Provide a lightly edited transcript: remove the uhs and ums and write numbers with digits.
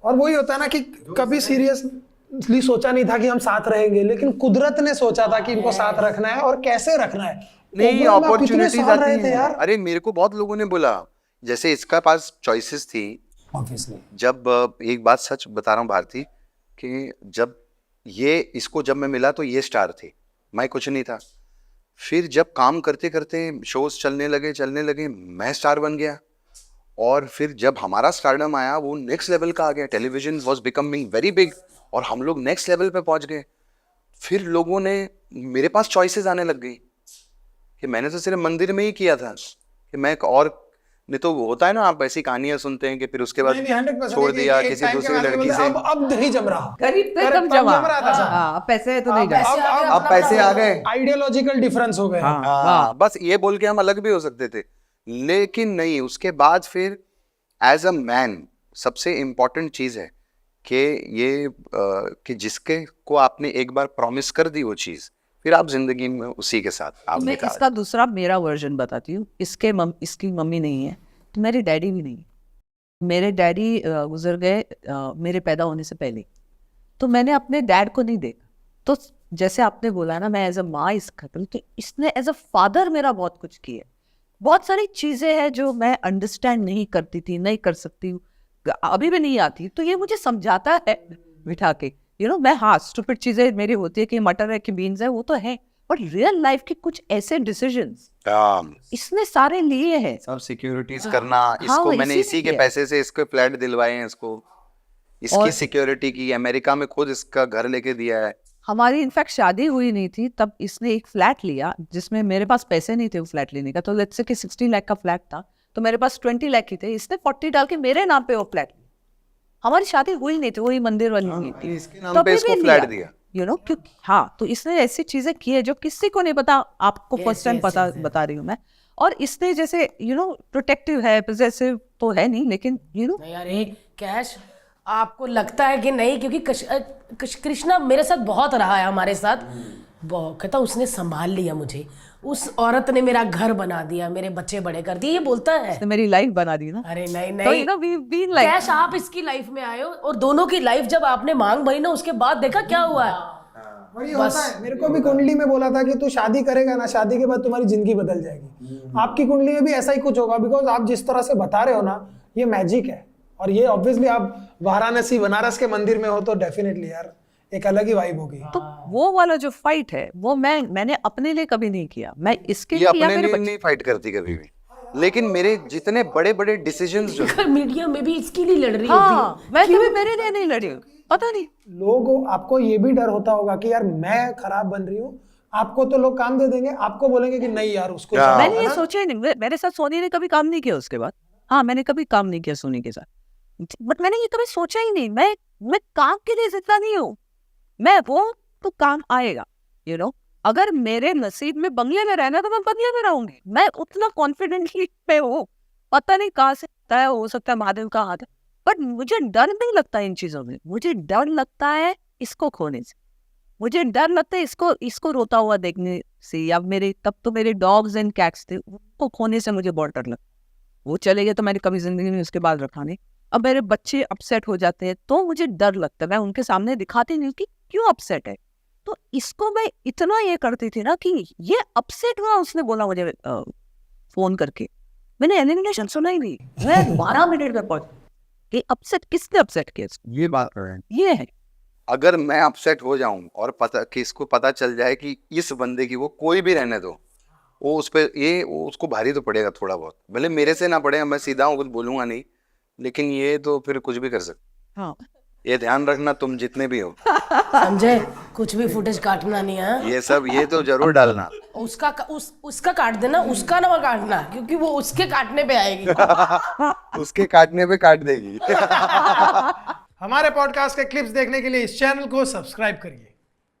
और वही होता है ना कि कभी सीरियसली सोचा नहीं था कि हम साथ रहेंगे, लेकिन कुदरत ने सोचा था कि इनको साथ रखना है और कैसे रखना है। नहीं, अपॉर्चुनिटीज आती हैं यार। अरे मेरे को बहुत लोगों ने बोला, जैसे इसका पास चॉइसेस थी ऑब्वियसली। जब एक बात सच बता रहा हूँ भारती, कि जब मैं मिला तो ये स्टार थे, मैं कुछ नहीं था। फिर जब काम करते करते शोज चलने लगे मैं स्टार बन गया। और फिर जब हमारा स्टारडम आया वो नेक्स्ट लेवल का आ गया, television was becoming very big और हम लोग नेक्स्ट लेवल पे पहुंच गए। फिर लोगों ने मेरे पास चॉइसेस आने लग गई कि मैंने तो सिर्फ मंदिर में ही किया था कि मैं और नहीं तो होता है ना, आप ऐसी कहानियां सुनते हैं कि फिर उसके बाद छोड़ दिया किसी दूसरी लड़की से। अब नहीं जम रहा, करीब तो एकदम जमा पैसे तो नहीं अब पैसे आ गए, आइडियोलॉजिकल डिफरेंस हो गए। हाँ, बस ये बोल के हम अलग भी हो सकते थे, लेकिन नहीं। उसके बाद फिर एज अ मैन सबसे इम्पोर्टेंट चीज है कि ये कि जिसके को आपने एक बार प्रॉमिस कर दी वो चीज, फिर आप जिंदगी में उसी के साथ आप। मैं इसका दूसरा मेरा वर्जन बताती हूँ। इसकी मम्मी नहीं है तो मेरी डैडी भी नहीं है। मेरे डैडी गुजर गए मेरे पैदा होने से पहले, तो मैंने अपने डैड को नहीं देखा। तो जैसे आपने बोला ना, मैं एज अ माँ इसका, तो इसने एज अ फादर मेरा बहुत कुछ किया। बहुत सारी चीजें हैं जो मैं अंडरस्टैंड नहीं करती थी, नहीं कर सकती हूँ, अभी भी नहीं आती। तो ये मुझे समझाता है बिठा के, मैं हाँ स्टूपिड चीजें मेरी होती है कि मटर है कि बीन्स है, वो तो है, बट रियल लाइफ के कुछ ऐसे डिसीजंस इसने सारे लिए हैं। सब सिक्योरिटीज करना, इसको मैंने इसी के पैसे से इसको फ्लैट दिलवाए हैं, इसकी सिक्योरिटी की, अमेरिका में खुद इसका घर लेके दिया है। हमारी इनफैक्ट शादी हुई नहीं थी तब इसने एक फ्लैट लिया जिसमें मेरे पास पैसे नहीं थे वो फ्लैट लेने का। तो लेट्स से कि 16 लाख का फ्लैट था तो मेरे पास 20 लाख ही थे, इसने 40 डाल के मेरे नाम पे वो फ्लैट लिया। हमारी शादी हुई नहीं थी, वही मंदिर वाली हुई थी, इसके नाम पे इसको फ्लैट दिया। क्योंकि हाँ, तो इसने ऐसी चीजें की है जो किसी को नहीं पता, आपको फर्स्ट टाइम बता रही हूँ मैं। और इसने जैसे प्रोटेक्टिव है, पॉजेसिव तो है नहीं, लेकिन यार कैश आपको लगता है कि नहीं, क्योंकि कृष्णा मेरे साथ बहुत रहा है, हमारे साथ कहता उसने संभाल लिया मुझे, उस औरत ने मेरा घर बना दिया, मेरे बच्चे बड़े कर दिए, ये बोलता है। इसने मेरी लाइफ बना दी ना। अरे नहीं तो कैश आप इसकी लाइफ में आए हो और दोनों की लाइफ जब आपने मांग भरी ना, उसके बाद देखा क्या हुआ है। वही होता है। मेरे को भी कुंडली में बोला था कि तू शादी करेगा ना, शादी के बाद तुम्हारी जिंदगी बदल जाएगी। आपकी कुंडली में भी ऐसा ही कुछ होगा, बिकॉज आप जिस तरह से बता रहे हो ना, ये मैजिक है। और ये ऑब्वियसली आप वाराणसी बनारस के मंदिर में हो तो डेफिनेटली यार एक अलग ही वाइब होगी। तो वो वाला जो फाइट है वो मैंने अपने लिए कभी नहीं किया, मैं इसके लिए अपने लिए नहीं फाइट करती कभी भी, लेकिन मेरे जितने बड़े बड़े डिसीजंस जो मीडिया में भी इसके लिए लड़ रही होती, मैं कभी मेरे लिए नहीं लड़ी, पता नहीं। लोग आपको ये भी डर होता होगा कि यार मैं खराब बन रही हूँ, आपको तो लोग काम दे देंगे, आपको बोलेंगे कि नहीं यार उसको। मैंने ये सोचा ही नहीं, मेरे साथ सोनी ने कभी काम नहीं किया उसके बाद। हाँ, मैंने कभी काम नहीं किया सोनी के साथ, बट मैंने ये कभी सोचा ही नहीं। मैं काम के लिए जितना नहीं हूँ, मैं वो तो काम आएगा। अगर मेरे नसीब में बंगले में रहना तो मैं बंगले में रहूंगी, मैं उतना कॉन्फिडेंटली पे हूँ। पता नहीं कहाँ से तय हो सकता है महादेव का हाथ है, बट मुझे डर नहीं लगता इन चीजों में। मुझे डर लगता है इसको खोने से, मुझे डर लगता है इसको रोता हुआ देखने से, या तब तो मेरे डॉग्स एंड कैट्स थे, उनको खोने से मुझे बहुत डर लगता। वो चले गए तो मैंने कभी जिंदगी में उसके बाद रखा नहीं। अब मेरे बच्चे अपसेट हो जाते हैं तो मुझे डर लगता है, मैं उनके सामने दिखाती नहीं कि क्यों अपसेट है। तो इसको मैं इतना ये करती थी ना कि ये अपसेट हुआ, उसने बोला मुझे फोन करके, मैंने एलिमिनेशन सुना ही नहीं, मैं 12 मिनट में पहुंच कि अपसेट किसने अपसेट किया। ये बात है, ये है। अगर मैं अपसेट हो जाऊं और इसको पता चल जाए कि इस बंदे की, वो कोई भी रहने दो, वो उस पे उसको भारी तो पड़ेगा थोड़ा बहुत, भले मेरे से ना पड़े, मैं सीधा हूँ कुछ बोलूंगा नहीं, लेकिन ये तो फिर कुछ भी कर सकते। हाँ, ये ध्यान रखना तुम जितने भी हो, समझे, कुछ भी फुटेज काटना नहीं है, ये तो जरूर डालना। उसका काट देना, उसका ना काटना, क्योंकि वो उसके काटने पे आएगी। उसके काटने पे काट देगी। हमारे पॉडकास्ट के क्लिप्स देखने के लिए इस चैनल को सब्सक्राइब करिए।